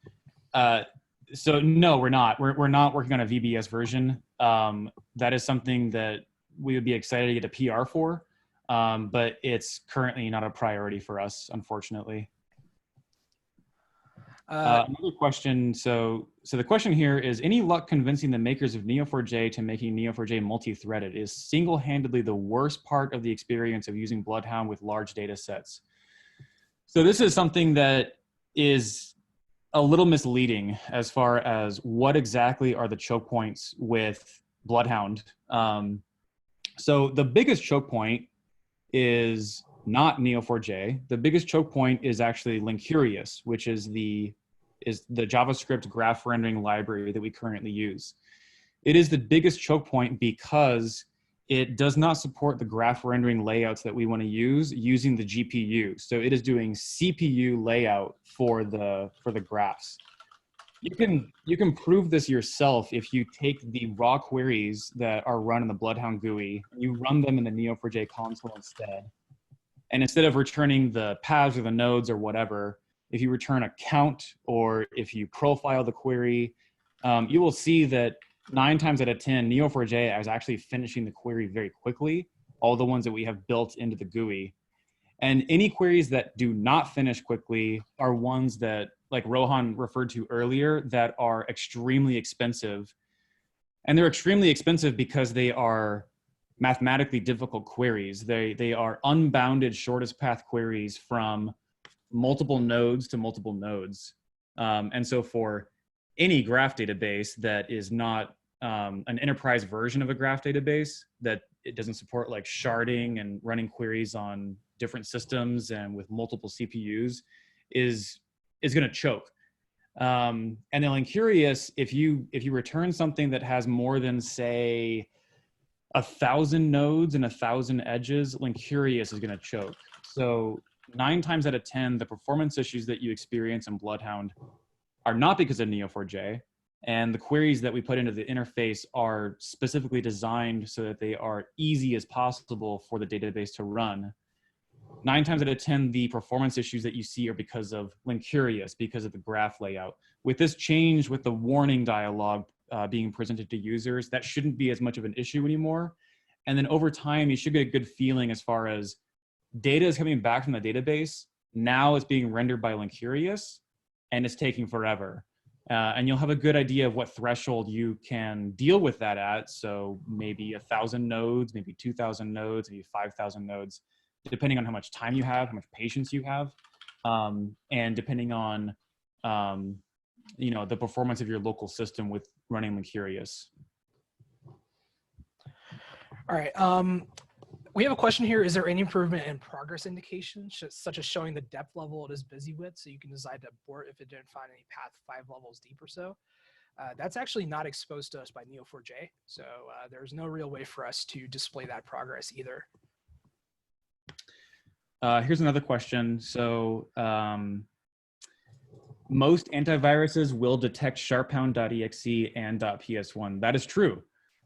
So no, we're not. We're not working on a VBS version. That is something that we would be excited to get a PR for, but it's currently not a priority for us, unfortunately. Another question. So the question here is, any luck convincing the makers of Neo4j to making Neo4j multi-threaded? Is single-handedly the worst part of the experience of using BloodHound with large data sets? So this is something that is a little misleading as far as what exactly are the choke points with BloodHound. So the biggest choke point is not Neo4j. The biggest choke point is actually Lincurious, which is the JavaScript graph rendering library that we currently use. It is the biggest choke point because it does not support the graph rendering layouts that we want to use using the GPU. So it is doing CPU layout for the graphs. You can prove this yourself if you take the raw queries that are run in the BloodHound GUI, you run them in the Neo4j console instead. And instead of returning the paths or the nodes or whatever, if you return a count or if you profile the query, you will see that 9 times out of 10, Neo4j is actually finishing the query very quickly, all the ones that we have built into the GUI. And any queries that do not finish quickly are ones that, like Rohan referred to earlier, that are extremely expensive. And they're extremely expensive because they are mathematically difficult queries. They are unbounded shortest path queries from multiple nodes to multiple nodes. And so for any graph database that is not an enterprise version of a graph database, that it doesn't support like sharding and running queries on different systems and with multiple CPUs, is going to choke. And then Lincurious, if you return something that has more than, say, 1,000 nodes and 1,000 edges, Lincurious is going to choke. So 9 times out of 10, the performance issues that you experience in BloodHound are not because of Neo4j, and the queries that we put into the interface are specifically designed so that they are easy as possible for the database to run. 9 times out of 10, the performance issues that you see are because of Lincurious, because of the graph layout. With this change, with the warning dialog being presented to users, that shouldn't be as much of an issue anymore. And then over time, you should get a good feeling as far as data is coming back from the database. Now it's being rendered by Lincurious, and it's taking forever. And you'll have a good idea of what threshold you can deal with that at. So maybe 1,000 nodes, maybe 2,000 nodes, maybe 5,000 nodes, depending on how much time you have, how much patience you have, and depending on the performance of your local system with running Lincurious. All right. We have a question here. Is there any improvement in progress indications, such as showing the depth level it is busy with, so you can decide to abort if it didn't find any path 5 levels deep or so? That's actually not exposed to us by Neo4j, so there's no real way for us to display that progress either. Here's another question. So most antiviruses will detect sharphound.exe and .ps1. That is true.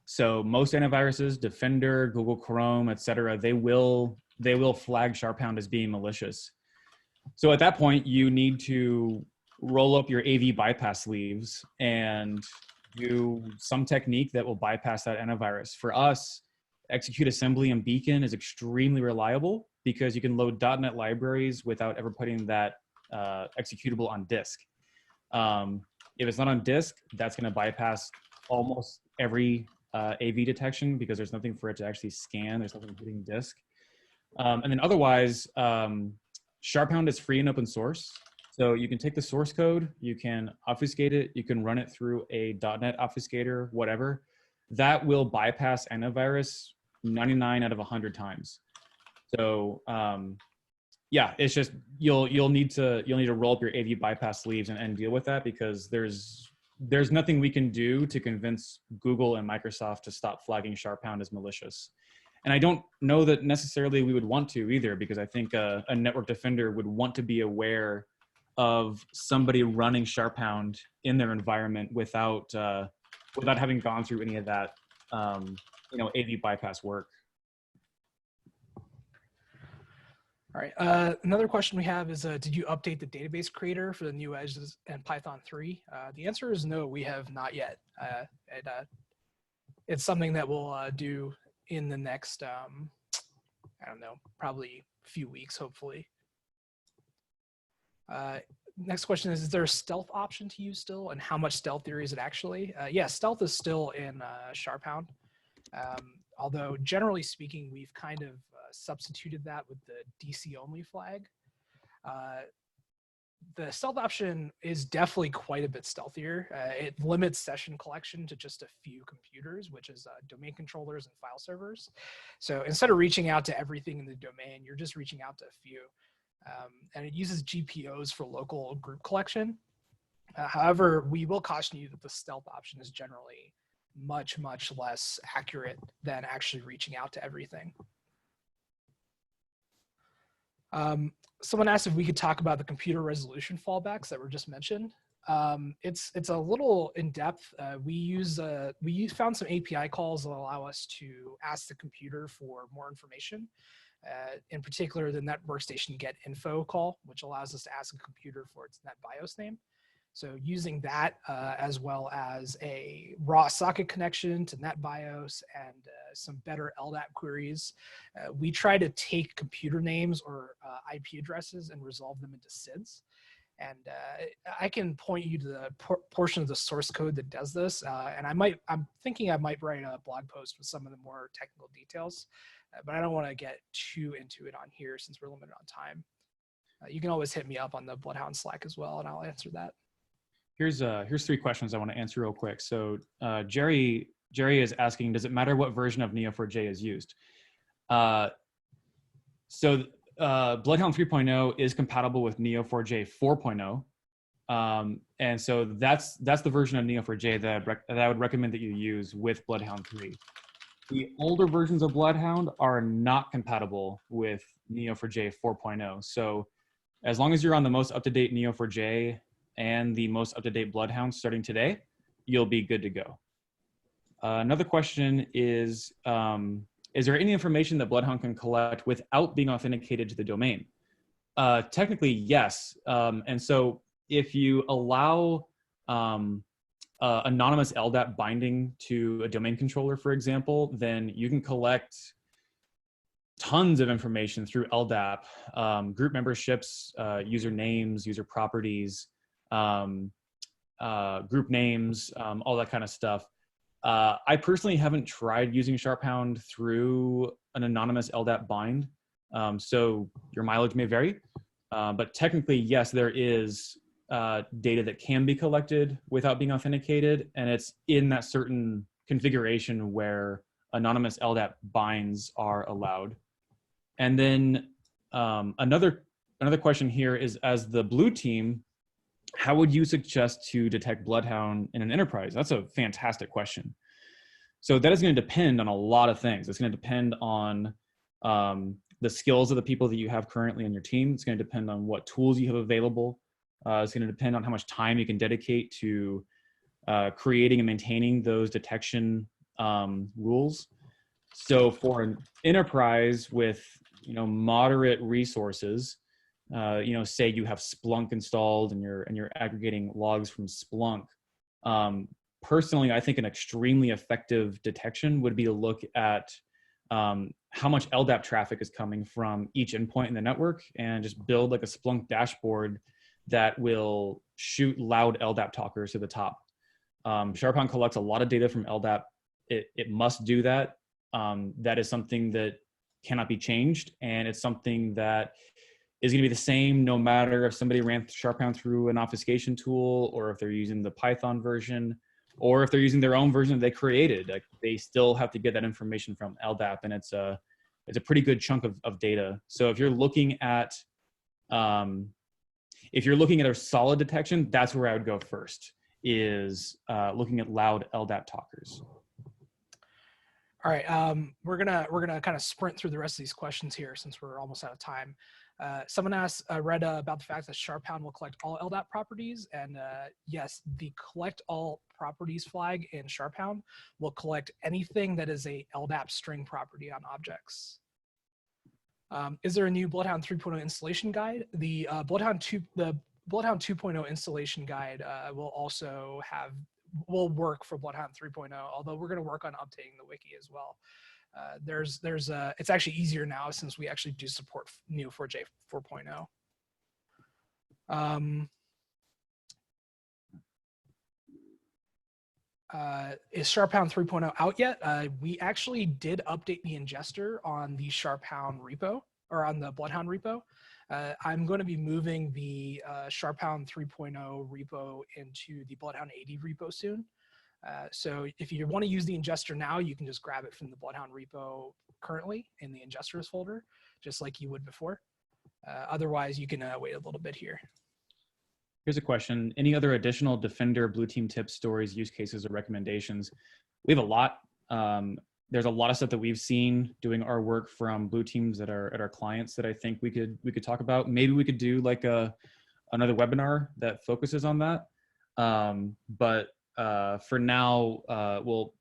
So most antiviruses, Defender, Google Chrome, etc., they will flag Sharphound as being malicious. So at that point, you need to roll up your AV bypass sleeves and do some technique that will bypass that antivirus. For us, execute assembly and beacon is extremely reliable because you can load .NET libraries without ever putting that executable on disk. If it's not on disk, that's going to bypass almost every AV detection because there's nothing for it to actually scan. There's nothing hitting disk. And then otherwise, SharpHound is free and open source. So you can take the source code, you can obfuscate it, you can run it through a .NET obfuscator, whatever. That will bypass antivirus 99 out of 100 times. So yeah, it's just you'll need to roll up your AV bypass sleeves and deal with that because there's nothing we can do to convince Google and Microsoft to stop flagging SharpHound as malicious. And I don't know that necessarily we would want to either, because I think a network defender would want to be aware of somebody running SharpHound in their environment without having gone through any of that AV bypass work. All right. Another question we have is, did you update the database creator for the new Edge and Python 3? The answer is no, we have not yet. It's something that we'll do in the next, I don't know, probably a few weeks, hopefully. Next question is there a stealth option to use still? And how much stealthier is it actually? Yeah, stealth is still in SharpHound. Although generally speaking, we've kind of substituted that with the DC only flag. The stealth option is definitely quite a bit stealthier. It limits session collection to just a few computers, which is domain controllers and file servers. So instead of reaching out to everything in the domain, you're just reaching out to a few. And it uses GPOs for local group collection. However, we will caution you that the stealth option is generally much, much less accurate than actually reaching out to everything. Someone asked if we could talk about the computer resolution fallbacks that were just mentioned. It's a little in depth. We found some API calls that allow us to ask the computer for more information. In particular, the net workstation get info call, which allows us to ask a computer for its net BIOS name. So using that as well as a raw socket connection to net BIOS and some better Ldap queries, we try to take computer names or IP addresses and resolve them into SIDs. And I can point you to the portion of the source code that does this. And I'm thinking I might write a blog post with some of the more technical details, but I don't want to get too into it on here since we're limited on time. You can always hit me up on the BloodHound Slack as well, and I'll answer that. Here's 3 questions I want to answer real quick. So Jerry is asking, does it matter what version of Neo4j is used? So BloodHound 3.0 is compatible with Neo4j 4.0. And so that's the version of Neo4j that I would recommend that you use with BloodHound 3. The older versions of BloodHound are not compatible with Neo4j 4.0. So as long as you're on the most up-to-date Neo4j and the most up-to-date BloodHound starting today, you'll be good to go. Another question is there any information that BloodHound can collect without being authenticated to the domain? Technically, yes. And so if you allow anonymous Ldap binding to a domain controller, for example, then you can collect tons of information through Ldap, group memberships, user names, user properties, group names, all that kind of stuff. I personally haven't tried using SharpHound through an anonymous Ldap bind, so your mileage may vary. But technically, yes, there is data that can be collected without being authenticated, and it's in that certain configuration where anonymous Ldap binds are allowed. And then another question here is, as the blue team, how would you suggest to detect BloodHound in an enterprise? That's a fantastic question. So that is going to depend on a lot of things. It's going to depend on the skills of the people that you have currently on your team. It's going to depend on what tools you have available. It's going to depend on how much time you can dedicate to creating and maintaining those detection rules. So for an enterprise with moderate resources, say you have Splunk installed and you're aggregating logs from Splunk. Personally, I think an extremely effective detection would be to look at how much Ldap traffic is coming from each endpoint in the network and just build like a Splunk dashboard that will shoot loud LDAP talkers to the top. SharpHound collects a lot of data from LDAP. It must do that. That is something that cannot be changed, and it's something that is going to be the same no matter if somebody ran SharpHound through an obfuscation tool, or if they're using the Python version, or if they're using their own version that they created. Like, they still have to get that information from LDAP, and it's a pretty good chunk of data. So if you're looking at a solid detection, that's where I would go first, is looking at loud LDAP talkers. All right, we're gonna kind of sprint through the rest of these questions here since we're almost out of time. Someone asked, read about the fact that SharpHound will collect all LDAP properties, and yes, the collect all properties flag in SharpHound will collect anything that is a LDAP string property on objects. Is there a new BloodHound 3.0 installation guide? The BloodHound 2.0 installation guide will work for BloodHound 3.0, although we're going to work on updating the wiki as well. It's actually easier now since we actually do support Neo4j 4.0. Is SharpHound 3.0 out yet? We actually did update the ingester on the SharpHound repo, or on the BloodHound repo. I'm going to be moving the SharpHound 3.0 repo into the BloodHound 80 repo soon. So if you want to use the ingester now, you can just grab it from the BloodHound repo currently in the ingesters folder, just like you would before. Otherwise, you can wait a little bit here. Here's a question. Any other additional Defender Blue Team tips, stories, use cases, or recommendations? We have a lot. There's a lot of stuff that we've seen doing our work from blue teams at our clients that I think we could talk about. Maybe we could do like another webinar that focuses on that. But for now, we'll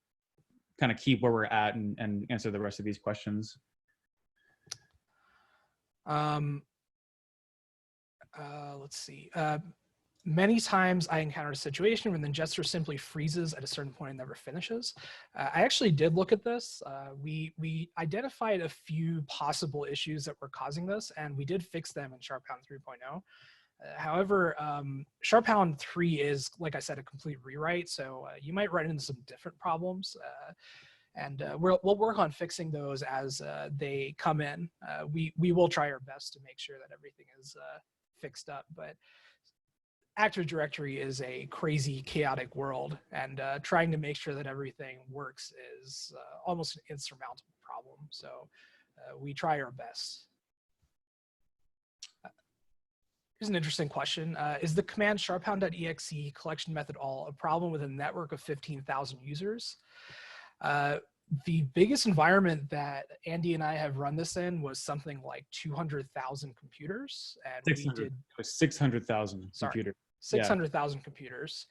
kind of keep where we're at and answer the rest of these questions. Let's see. Many times I encountered a situation where the ingester simply freezes at a certain point and never finishes. I actually did look at this. We identified a few possible issues that were causing this, and we did fix them in SharpHound 3.0. However, SharpHound 3 is, like I said, a complete rewrite, so you might run into some different problems. And we'll work on fixing those as they come in. We will try our best to make sure that everything is fixed up, but Active Directory is a crazy, chaotic world, and trying to make sure that everything works is almost an insurmountable problem. So we try our best. Here's an interesting question. Is the command sharphound.exe collection method all a problem with a network of 15,000 users? The biggest environment that Andy and I have run this in was something like 200,000 computers. And 600,000 computers. 600,000 computers.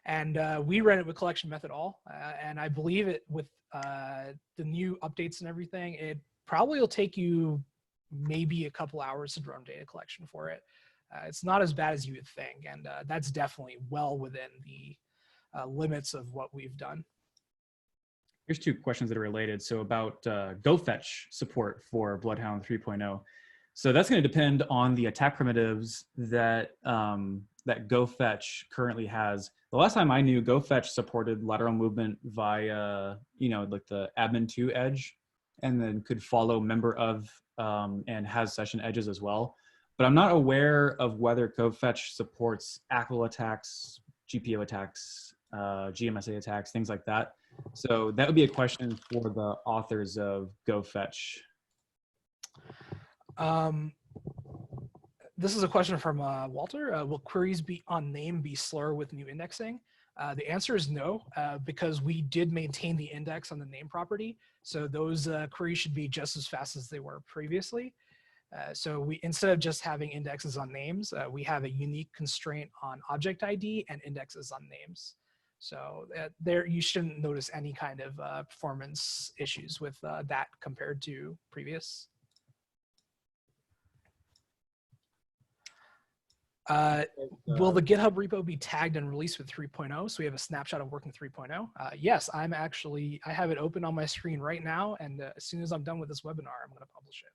And we ran it with collection method all. And I believe it with the new updates and everything, it probably will take you maybe a couple hours to run data collection for it. It's not as bad as you would think. And that's definitely well within the limits of what we've done. Here's two questions that are related. So about GoFetch support for BloodHound 3.0. So that's going to depend on the attack primitives that that GoFetch currently has. The last time I knew, GoFetch supported lateral movement via, like the admin2 edge, and then could follow member of and has session edges as well. But I'm not aware of whether GoFetch supports ACL attacks, GPO attacks, Gmsa attacks, things like that. So that would be a question for the authors of GoFetch. This is a question from Walter. Will queries on name be slower with new indexing? The answer is no, because we did maintain the index on the name property. So those queries should be just as fast as they were previously. So we, instead of just having indexes on names, we have a unique constraint on object ID and indexes on names. So there, you shouldn't notice any kind of performance issues with that compared to previous. Will the GitHub repo be tagged and released with 3.0? So we have a snapshot of working 3.0. Yes, I have it open on my screen right now. And as soon as I'm done with this webinar, I'm going to publish it.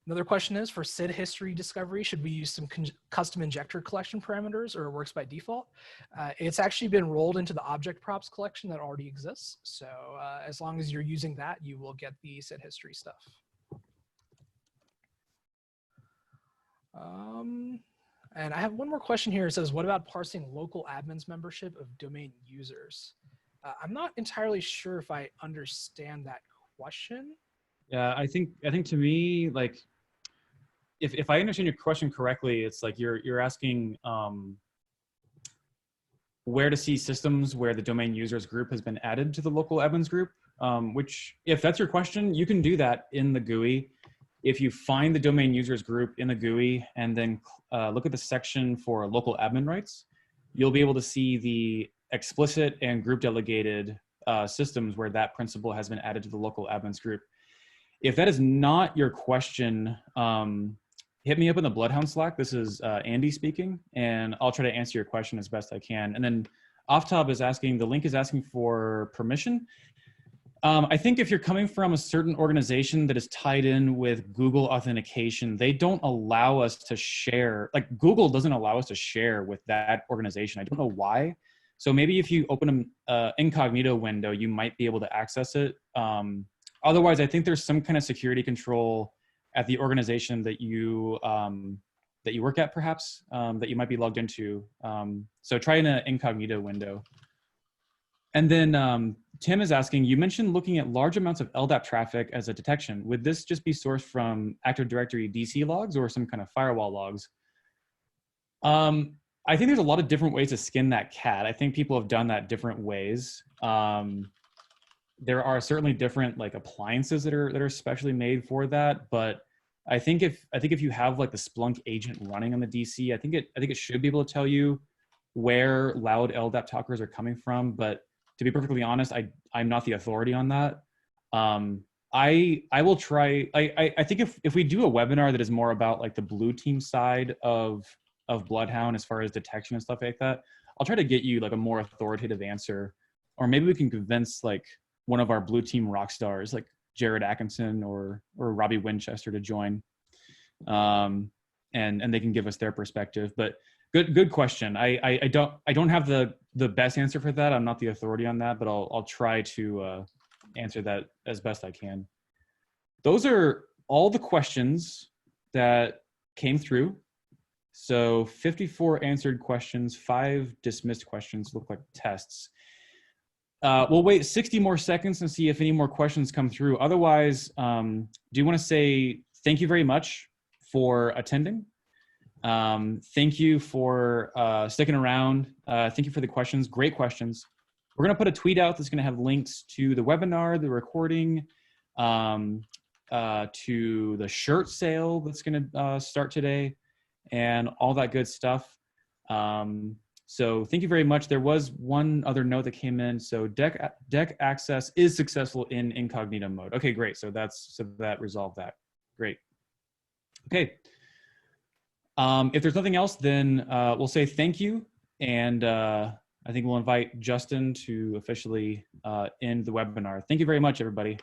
Another question is, for Sid History discovery, should we use some custom injector collection parameters, or it works by default? It's actually been rolled into the object props collection that already exists. So as long as you're using that, you will get the Sid History stuff. And I have one more question here. It says, what about parsing local admins membership of domain users? I'm not entirely sure if I understand that question. Yeah, I think to me, like, if I understand your question correctly, it's like you're asking where to see systems where the domain users group has been added to the local admins group, which, if that's your question, you can do that in the GUI. If you find the domain users group in the GUI and then look at the section for local admin rights, you'll be able to see the explicit and group delegated systems where that principal has been added to the local admins group. If that is not your question, hit me up in the BloodHound Slack. This is Andy speaking, and I'll try to answer your question as best I can. And then Oftab is asking, the link is asking for permission. I think if you're coming from a certain organization that is tied in with Google authentication, they don't allow us to share, like Google doesn't allow us to share with that organization. I don't know why. So maybe if you open an incognito window, you might be able to access it. Otherwise, I think there's some kind of security control at the organization that you work at, perhaps, that you might be logged into. So try in an incognito window. And then Tim is asking, you mentioned looking at large amounts of LDAP traffic as a detection. Would this just be sourced from Active Directory DC logs or some kind of firewall logs? I think there's a lot of different ways to skin that cat. I think people have done that different ways. There are certainly different like appliances that are specially made for that, but I think if you have like the Splunk agent running on the DC, I think it should be able to tell you where loud LDAP talkers are coming from. But to be perfectly honest, I'm not the authority on that. I will try. I think if we do a webinar that is more about like the blue team side of BloodHound as far as detection and stuff like that, I'll try to get you like a more authoritative answer, or maybe we can convince like one of our blue team rock stars like Jared Atkinson or Robbie Winchester to join, and they can give us their perspective. But good question. I don't have the best answer for that. I'm not the authority on that, but I'll try to answer that as best I can. Those are all the questions that came through. So 54 answered questions, 5 dismissed questions look like tests. We'll wait 60 more seconds and see if any more questions come through. Otherwise, do you want to say thank you very much for attending? Thank you for sticking around. Thank you for the questions. Great questions. We're going to put a tweet out that's going to have links to the webinar, the recording, to the shirt sale that's going to start today, and all that good stuff. So thank you very much. There was one other note that came in. So deck access is successful in incognito mode. Okay, great. So that resolved that. Great. Okay. If there's nothing else, then we'll say thank you. And I think we'll invite Justin to officially end the webinar. Thank you very much, everybody.